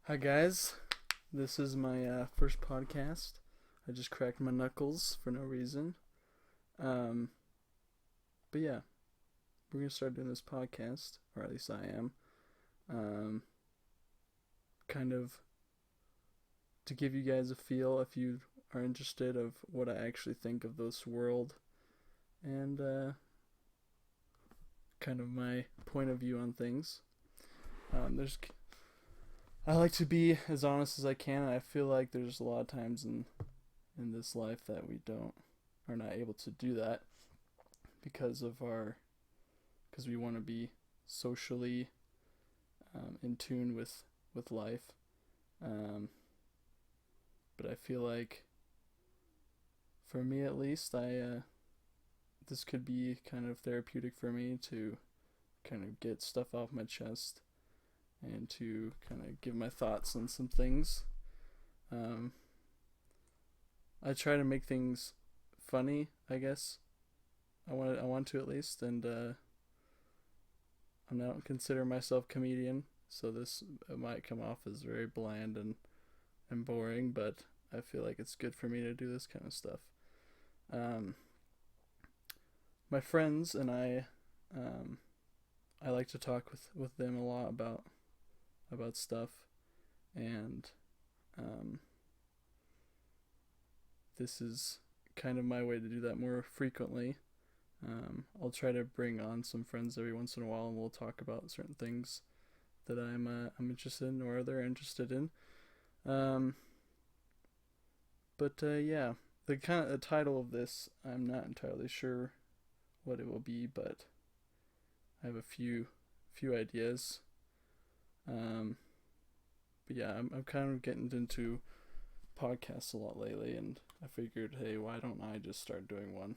Hi guys, this is my first podcast. I just cracked my knuckles for no reason. Um, but yeah, we're gonna start doing this podcast, or at least I am. Um, kind of to give you guys a feel if you are interested of what I actually think of this world and kind of my point of view on things. There's I like to be as honest as I can. And I feel like there's a lot of times in this life that we don't are not able to do that because of our because we want to be socially in tune with life. Um, but I feel like for me at least, I this could be kind of therapeutic for me to kind of get stuff off my chest and to kind of give my thoughts on some things. Um, I try to make things funny, I guess. I want to at least, and I don't consider myself a comedian, so this might come off as very bland and boring, but I feel like it's good for me to do this kind of stuff. Um, my friends and um, I like to talk with them a lot about stuff, and um, this is kind of my way to do that more frequently. I'll try to bring on some friends every once in a while, and we'll talk about certain things that I'm interested in or they're interested in. Um, but yeah, the title of this, I'm not entirely sure what it will be, but I have a few ideas. Um, but yeah, I'm kind of getting into podcasts a lot lately, and I figured, hey, why don't I just start doing one,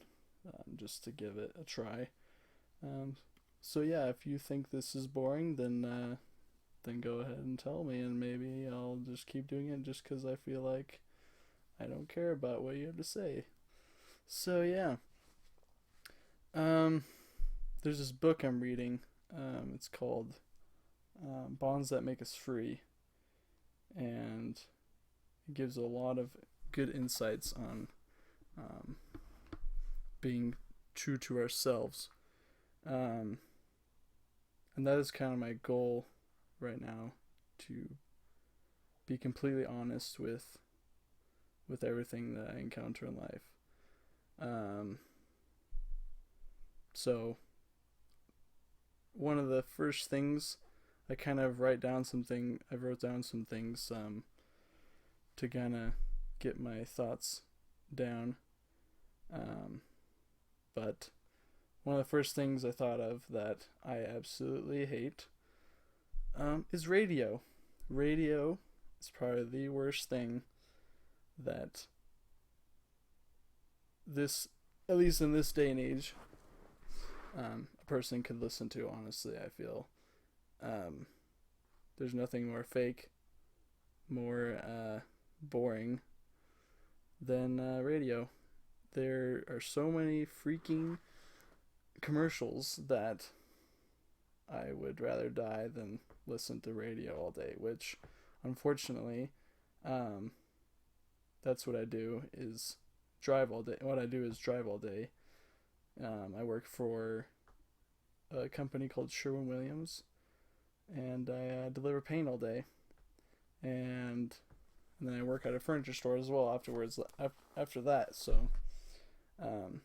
just to give it a try. Um, so yeah, if you think this is boring, then go ahead and tell me, and maybe I'll just keep doing it just because I feel like I don't care about what you have to say. So yeah, um, there's this book I'm reading. It's called Bonds That Make Us Free, and it gives a lot of good insights on um, being true to ourselves. Um, and that is kind of my goal right now, to be completely honest with everything that I encounter in life. Um, so one of the first things I kind of I wrote down some things to kind of get my thoughts down. Um, but one of the first things I thought of that I absolutely hate is radio. Radio is probably the worst thing that this, at least in this day and age, a person could listen to. Honestly, I feel um, there's nothing more fake, more boring than radio. There are so many freaking commercials that I would rather die than listen to radio all day, which unfortunately, um, that's what I do is drive all day. What I do is drive all day. I work for a company called Sherwin-Williams, and I deliver paint all day, and then I work at a furniture store as well afterwards. After that, so um,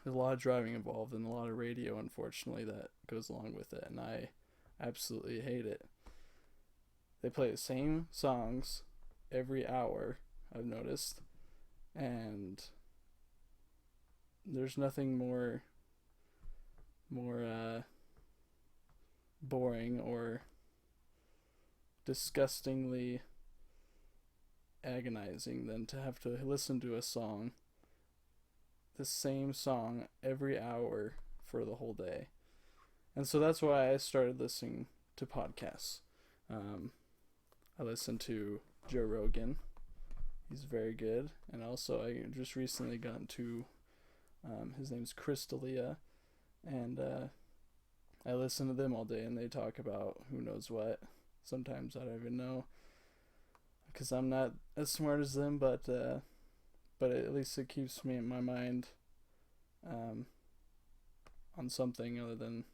there's a lot of driving involved and a lot of radio, unfortunately, that goes along with it, and I absolutely hate it. They play the same songs every hour, I've noticed, and there's nothing more boring or disgustingly agonizing than to have to listen to a song, the same song every hour for the whole day. And so that's why I started listening to podcasts. Um, I listen to Joe Rogan. He's very good. And also, I just recently got into his name's Chris D'Elia, and I listen to them all day, and they talk about who knows what. Sometimes I don't even know. because I'm not as smart as them, but at least it keeps me in my mind um, on something other than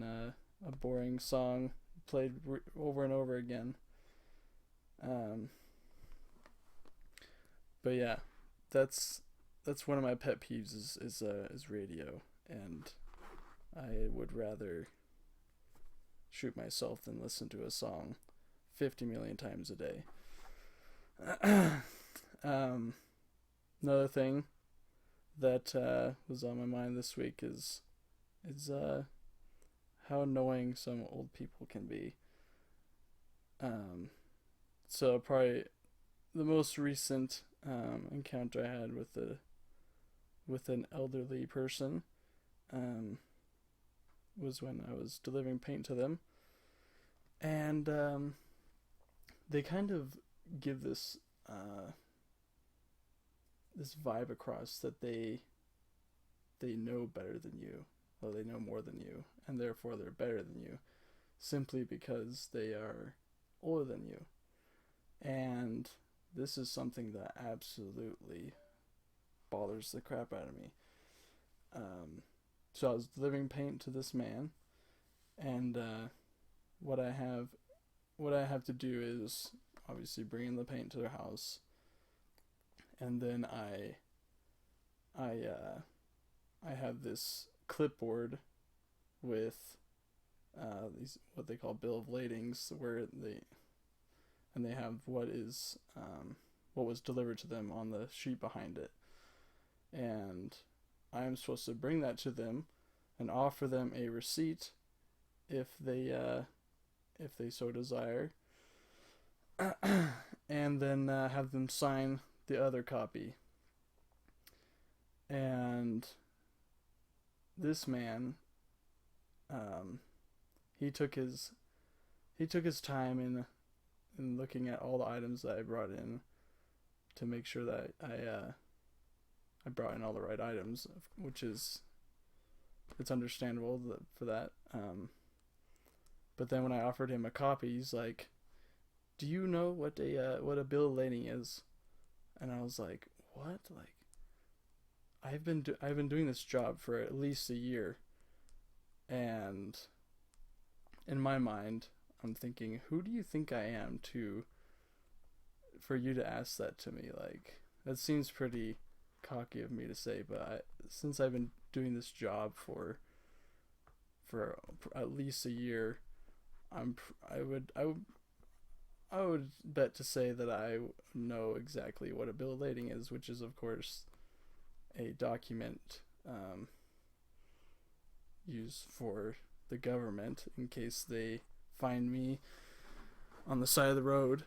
a boring song played over and over again. Um, but yeah, that's one of my pet peeves is radio, and I would rather shoot myself than listen to a song 50 million times a day. Another thing that was on my mind this week is how annoying some old people can be. So probably the most recent encounter I had with an elderly person was when I was delivering paint to them, and they kind of give this vibe across that they know better than you, or they know more than you, and therefore they're better than you, simply because they are older than you. And this is something that absolutely bothers the crap out of me. So I was delivering paint to this man, and what I have to do is obviously bring in the paint to their house, and then I have this clipboard with these what they call bill of ladings, where they have what was delivered to them on the sheet behind it, and I am supposed to bring that to them and offer them a receipt if they so desire, and then have them sign the other copy. And this man, he took his time in looking at all the items that I brought in to make sure that I brought in all the right items, which is, it's understandable for that. But then when I offered him a copy, he's like, "Do you know what a bill of lading is?" And I was like, "What? Like, I've been doing this job for at least a year," and in my mind, I'm thinking, who do you think I am for you to ask that to me? Like, that seems pretty cocky of me to say, but since I've been doing this job for at least a year, I would bet to say that I know exactly what a bill of lading is, which is of course a document used for the government in case they find me on the side of the road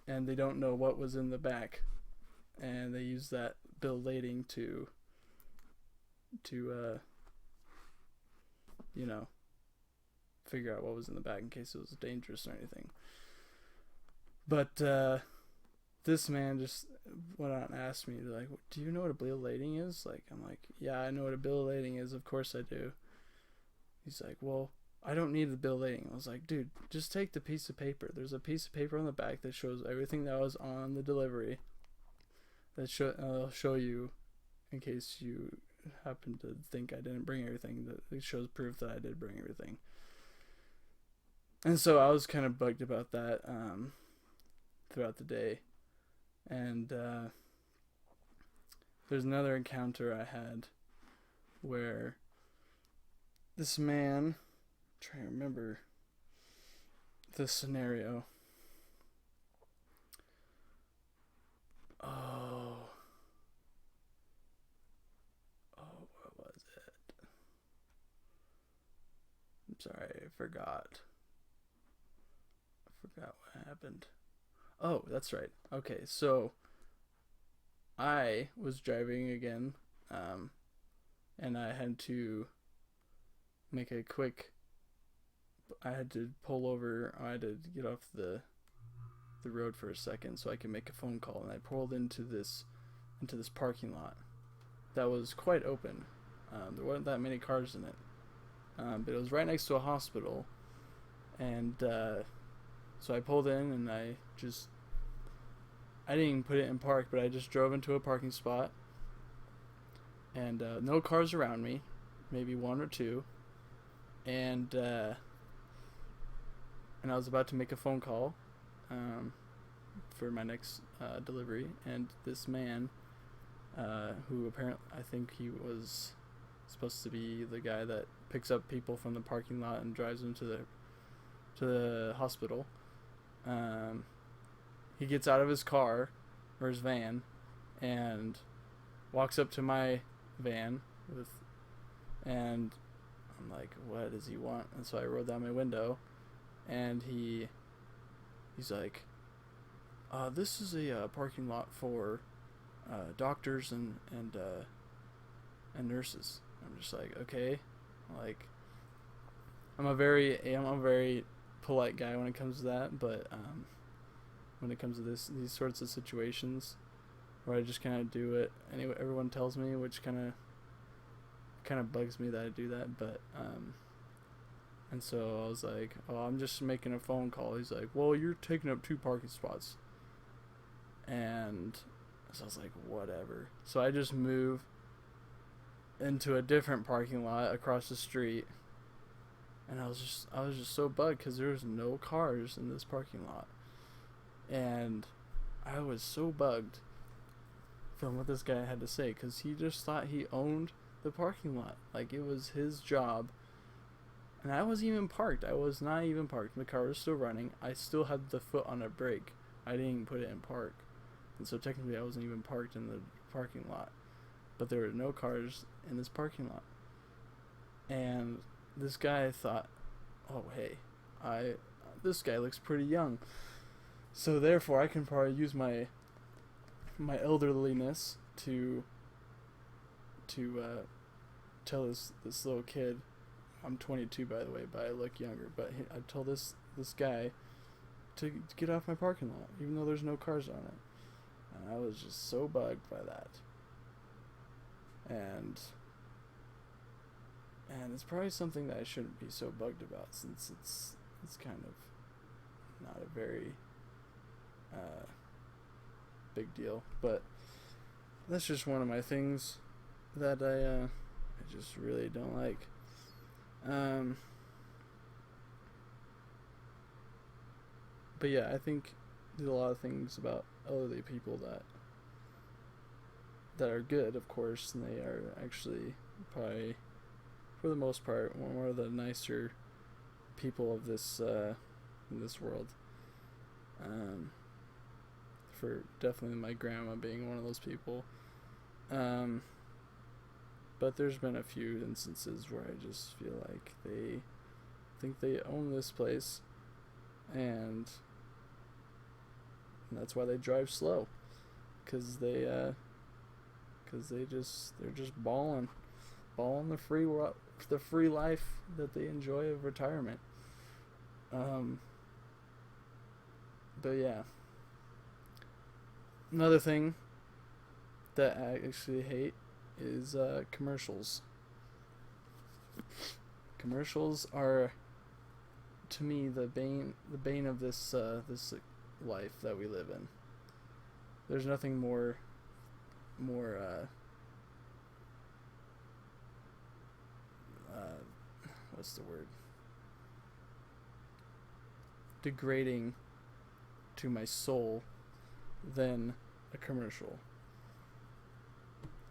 and they don't know what was in the back, and they use that bill of lading to figure out what was in the bag in case it was dangerous or anything. But this man just went out and asked me, like, "Do you know what a bill of lading is?" Like, I'm like, "Yeah, I know what a bill of lading is. Of course I do." He's like, "Well, I don't need the bill of lading." I was like, "Dude, just take the piece of paper. There's a piece of paper on the back that shows everything that was on the delivery. I'll show you in case you happen to think I didn't bring everything. That it shows proof that I did bring everything." And so I was kind of bugged about that throughout the day. And there's another encounter I had where this man, I'm trying to remember the scenario. What was it? I'm sorry, I forgot what happened. Oh, that's right. Okay, so I was driving again, and I had to make a quick. I had to pull over. I had to get off the road for a second so I could make a phone call, and I pulled into this parking lot that was quite open. There weren't that many cars in it, but it was right next to a hospital, and So I pulled in and I didn't even put it in park, but I just drove into a parking spot, and no cars around me, maybe one or two, and I was about to make a phone call for my next delivery, and this man, who apparently, I think he was supposed to be the guy that picks up people from the parking lot and drives them to the hospital. He gets out of his car or his van and walks up to my van and I'm like, what does he want? And so I rolled down my window, and he's like, this is a parking lot for doctors and nurses. I'm just like, okay, like I'm a very polite guy when it comes to that, but when it comes to these sorts of situations where I just kind of do it anyway, everyone tells me, which kind of bugs me that I do that, but and so I was like, oh, I'm just making a phone call. He's like, well, you're taking up 2 parking spots. And so I was like, whatever. So I just move into a different parking lot across the street, and I was just so bugged because there was no cars in this parking lot, and I was so bugged from what this guy had to say, because he just thought he owned the parking lot, like it was his job. And I wasn't even parked. I was not even parked. The car was still running. I still had the foot on a brake. I didn't even put it in park, and so technically I wasn't even parked in the parking lot, but there were no cars in this parking lot. And this guy thought, oh hey, this guy looks pretty young, so therefore I can probably use my elderliness to tell this little kid, I'm 22 by the way, but I look younger, but I told this guy to get off my parking lot even though there's no cars on it. And I was just so bugged by that. And it's probably something that I shouldn't be so bugged about, since it's kind of not a very big deal. But that's just one of my things that I just really don't like. But yeah, I think there's a lot of things about elderly people that are good, of course, and they are actually probably, for the most part, one of the nicer people of this in this world. For definitely my grandma being one of those people. But there's been a few instances where I just feel like they think they own this place, and that's why they drive slow, because they're just balling the free life that they enjoy of retirement. But yeah, another thing that I actually hate is commercials. Commercials are, to me, the bane of this life that we live in. There's nothing more what's the word? Degrading to my soul than a commercial.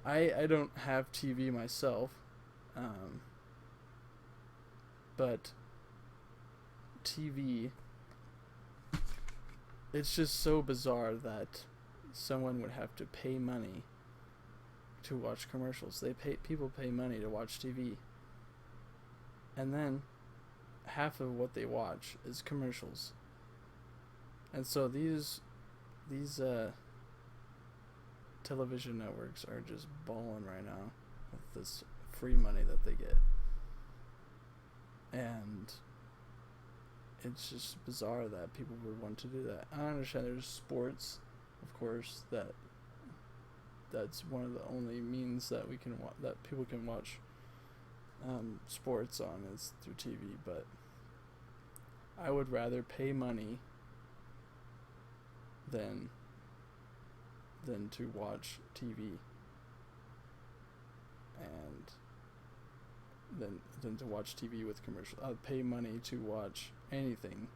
I don't have TV myself, but TV, it's just so bizarre that someone would have to pay money to watch commercials. People pay money to watch TV, and then half of what they watch is commercials. And so these television networks are just balling right now with this free money that they get, and it's just bizarre that people would want to do that. I understand there's sports, of course, that's one of the only means that that people can watch sports on is through TV, but I would rather pay money than to watch TV, and than to watch TV with commercials. I'd pay money to watch anything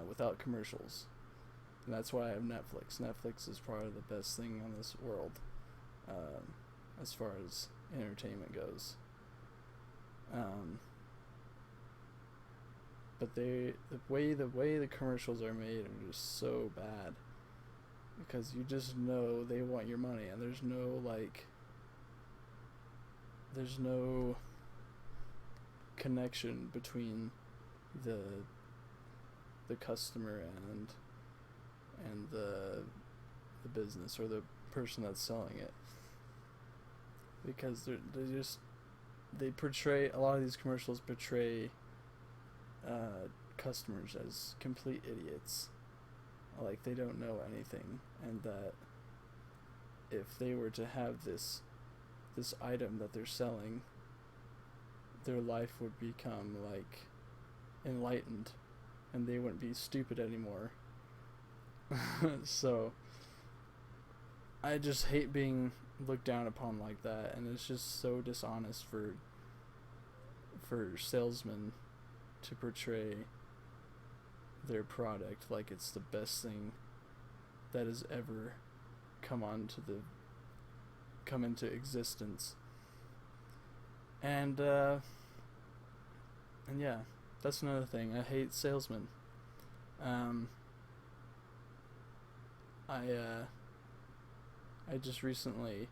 without commercials. And that's why I have Netflix. Netflix is probably the best thing on this world, as far as entertainment goes. But the way the commercials are made are just so bad, because you just know they want your money, and there's no connection between the customer and the business or the person that's selling it, because they portray, a lot of these commercials portray customers as complete idiots, like they don't know anything, and that if they were to have this item that they're selling, their life would become like enlightened, and they wouldn't be stupid anymore. So I just hate being looked down upon like that, and it's just so dishonest for salesmen to portray their product like it's the best thing that has ever come into existence. And yeah, that's another thing. I hate salesmen. I just recently,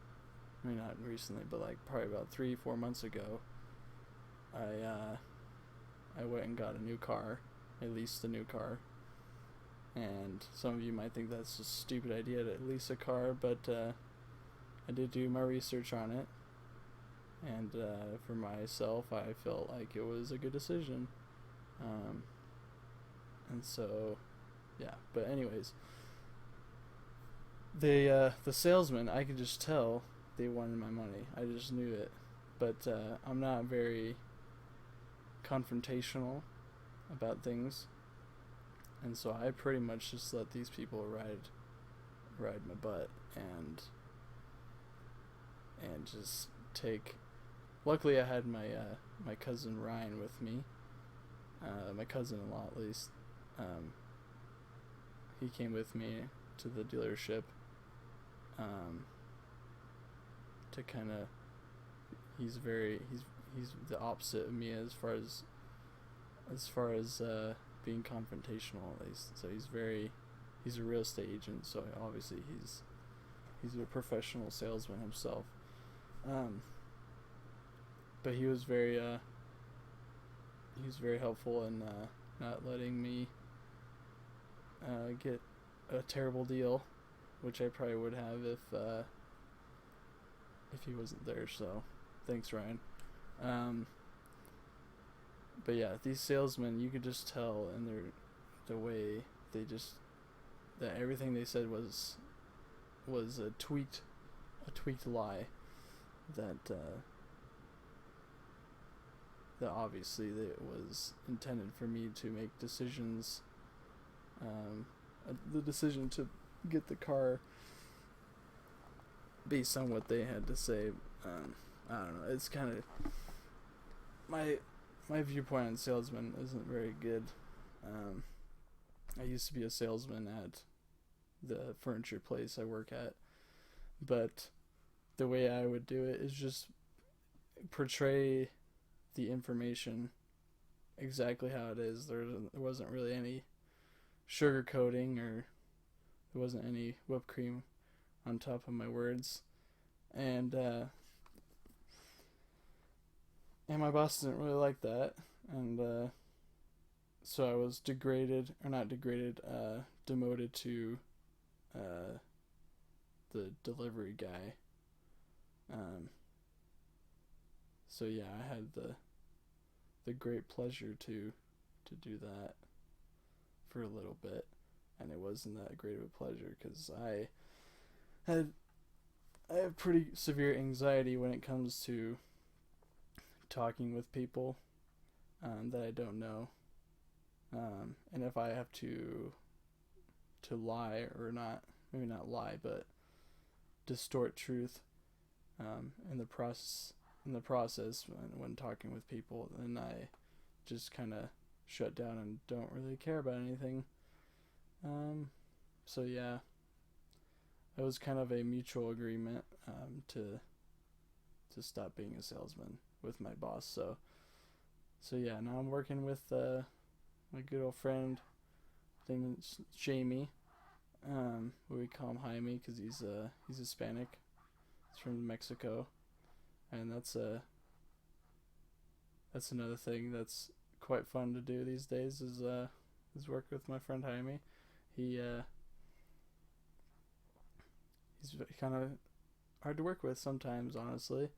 I mean not recently, but like probably about 3-4 months ago, I went and got a new car. I leased a new car. And some of you might think that's a stupid idea to lease a car, but I did do my research on it. And for myself, I felt like it was a good decision. And so, yeah. But anyways, the salesman, I could just tell they wanted my money. I just knew it. But I'm not very confrontational about things, and so I pretty much just let these people ride my butt and just take. Luckily, I had my cousin Ryan with me, my cousin-in-law at least. He came with me to the dealership to kind of. He's the opposite of me as far as being confrontational, at least. So he's a real estate agent, so obviously he's a professional salesman himself. But he was very helpful in not letting me get a terrible deal, which I probably would have if he wasn't there. So thanks, Ryan. But yeah, these salesmen, you could just tell in the way that everything they said was a tweaked lie, that obviously that it was intended for me to make decisions, the decision to get the car based on what they had to say. I don't know, it's kind of my viewpoint on salesmen isn't very good. I used to be a salesman at the furniture place I work at, but the way I would do it is just portray the information exactly how it is. There wasn't really any sugarcoating, or there wasn't any whipped cream on top of my words, and my boss didn't really like that, and so I was demoted to the delivery guy. So yeah, I had the great pleasure to do that for a little bit, and it wasn't that great of a pleasure because I have pretty severe anxiety when it comes to talking with people that I don't know, and if I have to lie, or not, maybe not lie, but distort truth in the process when talking with people. And I just kind of shut down and don't really care about anything. So yeah, it was kind of a mutual agreement to stop being a salesman with my boss. So yeah, now I'm working with my good old friend. His name is Jamie. We call him Jaime because he's Hispanic. He's from Mexico, and that's another thing that's quite fun to do these days is work with my friend Jaime. He's kind of hard to work with sometimes, honestly.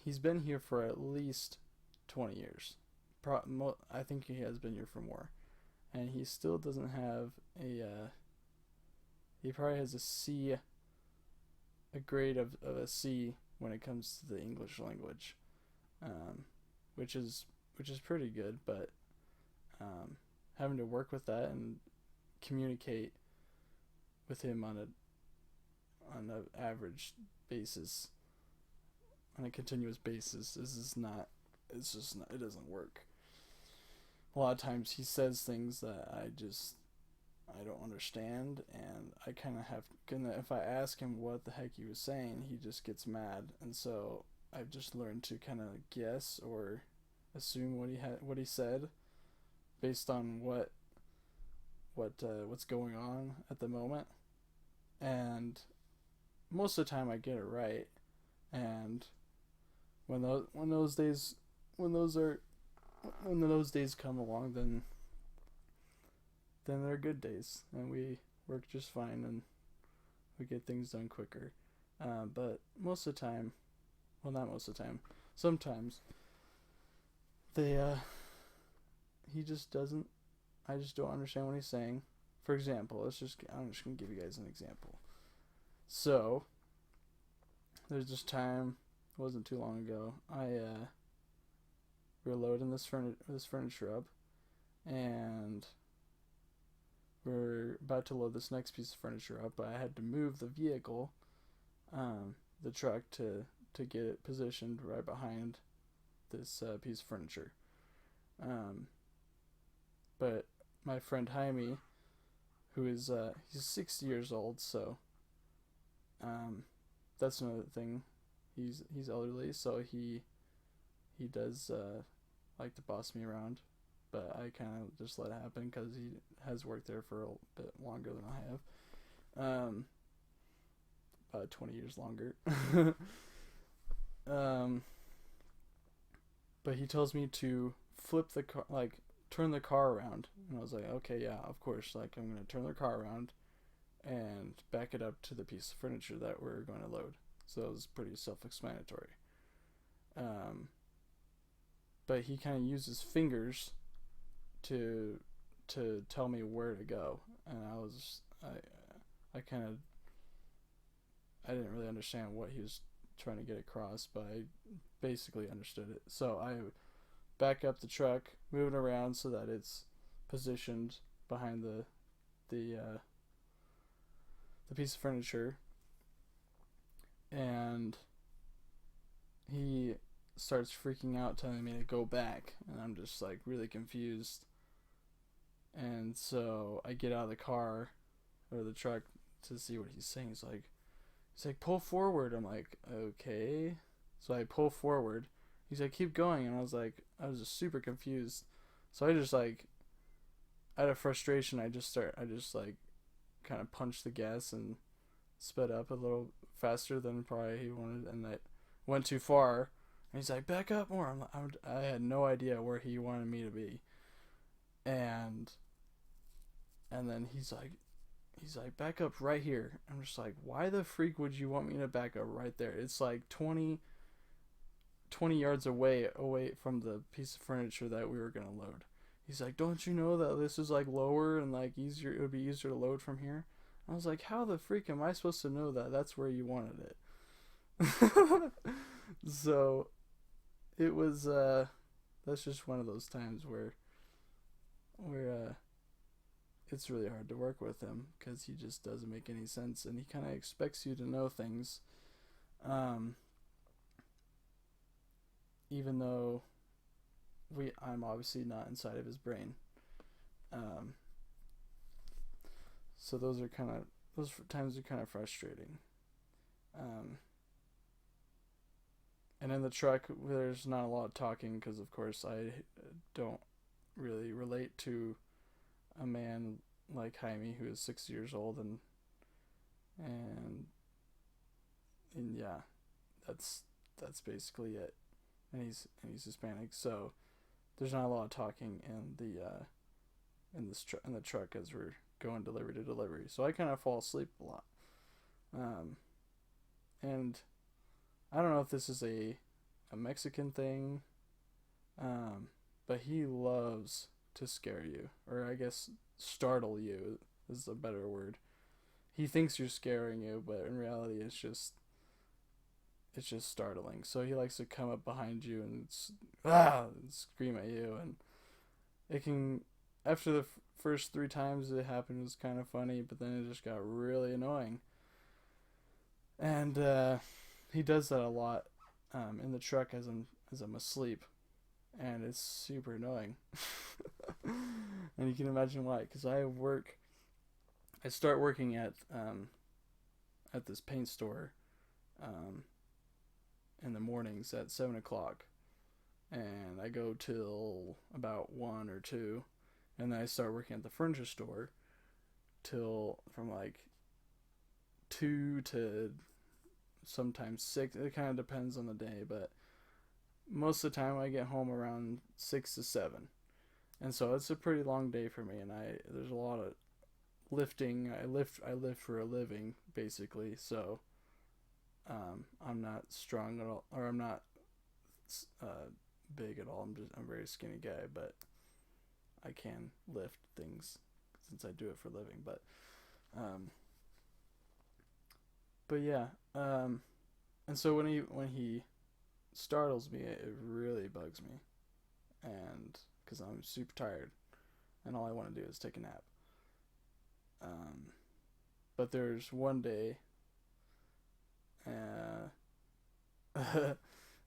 He's been here for at least 20 years. I think he has been here for more, and he still doesn't have a. He probably has a grade of a C when it comes to the English language, which is pretty good. But having to work with that and communicate with him on an average basis, on a continuous basis, it doesn't work. A lot of times he says things that I don't understand, and I kind of if I ask him what the heck he was saying, he just gets mad. And so I've just learned to kind of guess or assume what he said based on what's going on at the moment. And most of the time I get it right. And when those days come along, then they're good days, and we work just fine, and we get things done quicker. But most of the time, well, not most of the time, sometimes he just doesn't. I just don't understand what he's saying. For example, I'm just gonna give you guys an example. So there's this time, it wasn't too long ago, we were loading this furniture up, and we're about to load this next piece of furniture up, but I had to move the vehicle, the truck, to get it positioned right behind this piece of furniture. But my friend Jaime, who is he's 60 years old, so that's another thing. He's elderly, so he does like to boss me around, but I kind of just let it happen because he has worked there for a bit longer than I have, about 20 years longer. But he tells me to flip the car, like turn the car around, and I was like, okay, yeah, of course, like I'm gonna turn the car around and back it up to the piece of furniture that we're going to load. So it was pretty self-explanatory. But he kind of used fingers to tell me where to go, and I didn't really understand what he was trying to get across, but I basically understood it. So I back up the truck, move it around so that it's positioned behind the piece of furniture, and he starts freaking out, telling me to go back, and I'm just like really confused. And so I get out of the car or the truck to see what he's saying. He's like pull forward. I'm like, okay. So I pull forward. He's like, keep going. And I was just super confused. So I just like, out of frustration, I just kind of punched the gas and sped up a little faster than probably he wanted, and I went too far. And he's like, back up more. I had no idea where he wanted me to be, and then he's like, back up right here. I'm just like, why the freak would you want me to back up right there? It's like 20 yards away from the piece of furniture that we were gonna load. He's like, don't you know that this is like lower and like easier? It would be easier to load from here. I was like, how the freak am I supposed to know that that's where you wanted it? So it was that's just one of those times where where it's really hard to work with him because he just doesn't make any sense, and he kind of expects you to know things, even though I'm obviously not inside of his brain. Um, so those times are kind of frustrating. Um, and in the truck, there's not a lot of talking because, of course, I don't really relate to a man like Jaime who is 60 years old, and and yeah, that's basically it. And he's Hispanic, so there's not a lot of talking in the truck as we're going delivery to delivery. So I kind of fall asleep a lot. And I don't know if this is a Mexican thing, but he loves to scare you, or I guess startle you is a better word. He thinks you're scaring you, but in reality, it's just startling. So he likes to come up behind you and and scream at you, and it can. After the first 3 times it happened, it was kind of funny, but then it just got really annoying. And he does that a lot in the truck as I'm asleep, and it's super annoying. And you can imagine why, because I start working at this paint store um, in the mornings at 7 o'clock, and I go till about 1 or 2, and then I start working at the furniture store till from like 2 to sometimes 6. It kind of depends on the day, but most of the time I get home around 6 to 7, and so it's a pretty long day for me. And there's a lot of lifting. I lift for a living basically, so I'm not strong at all, or I'm not uh, big at all. I'm a very skinny guy, but I can lift things since I do it for a living. Um, but yeah, and so when he startles me, it really bugs me, and because I'm super tired, and all I want to do is take a nap. Um, but there's one day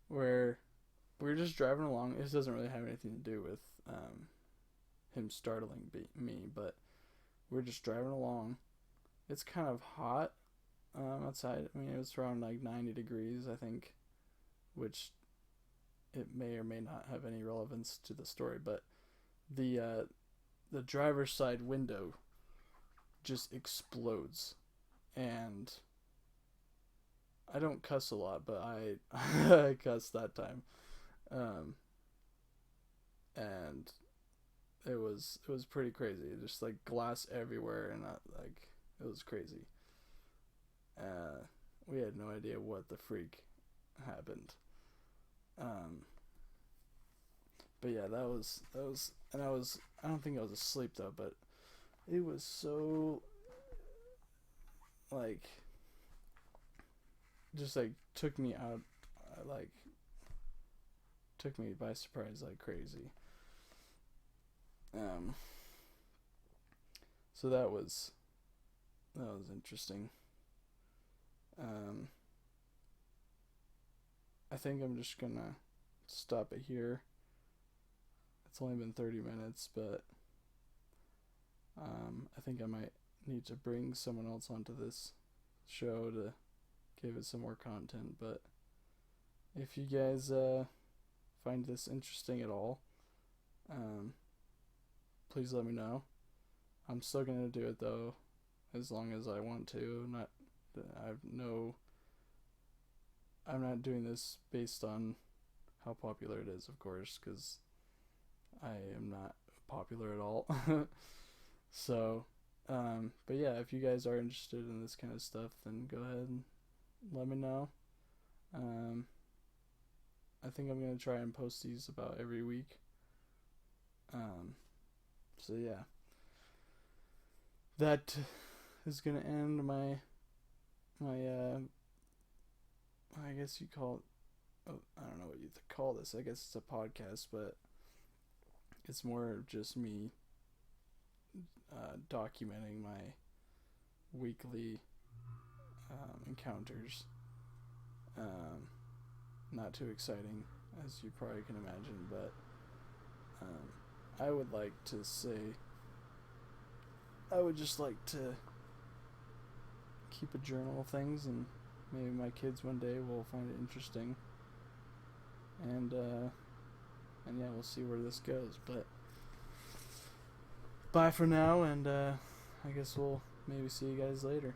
where we were just driving along. This doesn't really have anything to do with him startling me, but we're just driving along. It's kind of hot outside. I mean, it was around like 90 degrees, I think, which it may or may not have any relevance to the story, but the driver's side window just explodes, and I don't cuss a lot, but I I cussed that time, um, and it was pretty crazy. Just like glass everywhere, and it was crazy. Uh, we had no idea what the freak happened. Um, but yeah, that was, and I don't think I was asleep though, but it was so like just like took me out, like took me by surprise like crazy. Um, so that was interesting. Um, I think I'm just gonna stop it here. It's only been 30 minutes, but I think I might need to bring someone else onto this show to give it some more content. But if you guys find this interesting at all, um, please let me know. I'm still gonna do it though, as long as I want to. Not, I've no. I'm not doing this based on how popular it is, of course, because I am not popular at all. So, but yeah, if you guys are interested in this kind of stuff, then go ahead and let me know. Um, I think I'm gonna try and post these about every week. Um, so yeah, that is gonna end my I guess you call it. Oh, I don't know what you call this. I guess it's a podcast, but it's more just me documenting my weekly encounters. Not too exciting, as you probably can imagine, but I would like to say, I would just like to keep a journal of things, and maybe my kids one day will find it interesting. And yeah, we'll see where this goes. But bye for now, and I guess we'll maybe see you guys later.